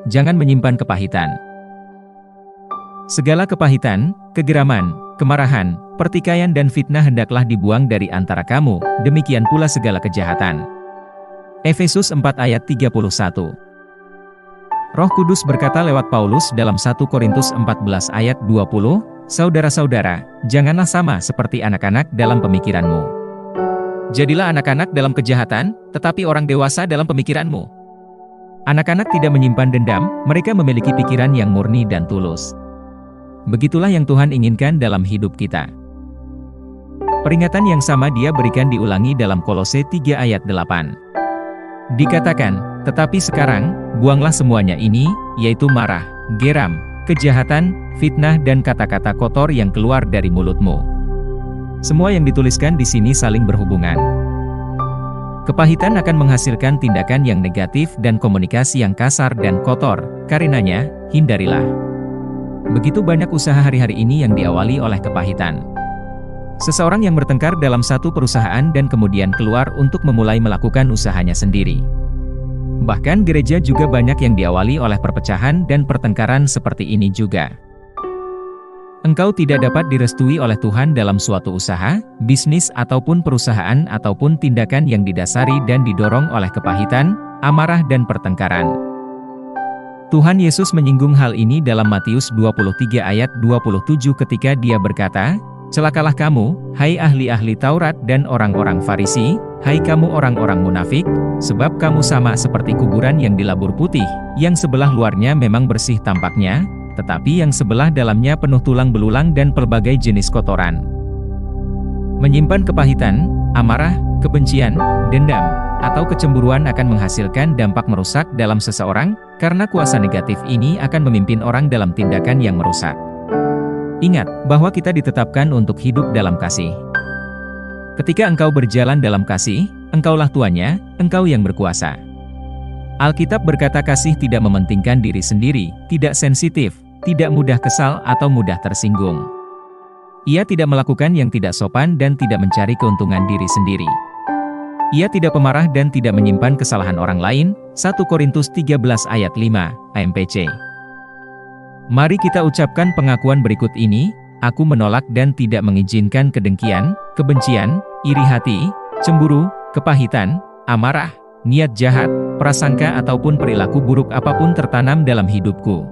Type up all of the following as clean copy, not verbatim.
jangan menyimpan kepahitan. Segala kepahitan, kegeraman, kemarahan, pertikaian dan fitnah hendaklah dibuang dari antara kamu, demikian pula segala kejahatan. Efesus 4 ayat 31. Roh Kudus berkata lewat Paulus dalam 1 Korintus 14 ayat 20, "Saudara-saudara, janganlah sama seperti anak-anak dalam pemikiranmu. Jadilah anak-anak dalam kejahatan, tetapi orang dewasa dalam pemikiranmu." Anak-anak tidak menyimpan dendam, mereka memiliki pikiran yang murni dan tulus. Begitulah yang Tuhan inginkan dalam hidup kita. Peringatan yang sama Dia berikan diulangi dalam Kolose 3 ayat 8. Dikatakan, "Tetapi sekarang, buanglah semuanya ini, yaitu marah, geram, kejahatan, fitnah dan kata-kata kotor yang keluar dari mulutmu." Semua yang dituliskan di sini saling berhubungan. Kepahitan akan menghasilkan tindakan yang negatif dan komunikasi yang kasar dan kotor, karenanya, hindarilah. Begitu banyak usaha hari-hari ini yang diawali oleh kepahitan. Seseorang yang bertengkar dalam satu perusahaan dan kemudian keluar untuk memulai melakukan usahanya sendiri. Bahkan gereja juga banyak yang diawali oleh perpecahan dan pertengkaran seperti ini juga. Engkau tidak dapat direstui oleh Tuhan dalam suatu usaha, bisnis ataupun perusahaan ataupun tindakan yang didasari dan didorong oleh kepahitan, amarah dan pertengkaran. Tuhan Yesus menyinggung hal ini dalam Matius 23 ayat 27 ketika Dia berkata, "Celakalah kamu, hai ahli-ahli Taurat dan orang-orang Farisi, hai kamu orang-orang munafik, sebab kamu sama seperti kuburan yang dilabur putih, yang sebelah luarnya memang bersih tampaknya, tetapi yang sebelah dalamnya penuh tulang belulang dan pelbagai jenis kotoran." Menyimpan kepahitan, amarah, kebencian, dendam, atau kecemburuan akan menghasilkan dampak merusak dalam seseorang, karena kuasa negatif ini akan memimpin orang dalam tindakan yang merusak. Ingat, bahwa kita ditetapkan untuk hidup dalam kasih. Ketika engkau berjalan dalam kasih, engkaulah tuannya, engkau yang berkuasa. Alkitab berkata kasih tidak mementingkan diri sendiri, tidak sensitif, tidak mudah kesal atau mudah tersinggung. Ia tidak melakukan yang tidak sopan dan tidak mencari keuntungan diri sendiri. Ia tidak pemarah dan tidak menyimpan kesalahan orang lain, 1 Korintus 13 ayat 5, AMPC. Mari kita ucapkan pengakuan berikut ini, "Aku menolak dan tidak mengizinkan kedengkian, kebencian, iri hati, cemburu, kepahitan, amarah, niat jahat, prasangka ataupun perilaku buruk apapun tertanam dalam hidupku.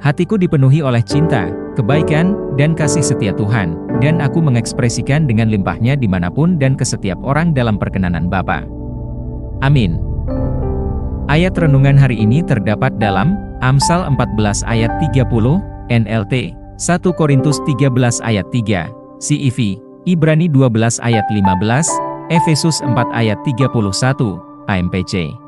Hatiku dipenuhi oleh cinta, kebaikan, dan kasih setia Tuhan, dan aku mengekspresikan dengan limpahnya dimanapun dan ke setiap orang dalam perkenanan Bapa. Amin." Ayat renungan hari ini terdapat dalam Amsal 14 ayat 30, NLT, 1 Korintus 13 ayat 3, CEV, Ibrani 12 ayat 15, Efesus 4 ayat 31, AMPC.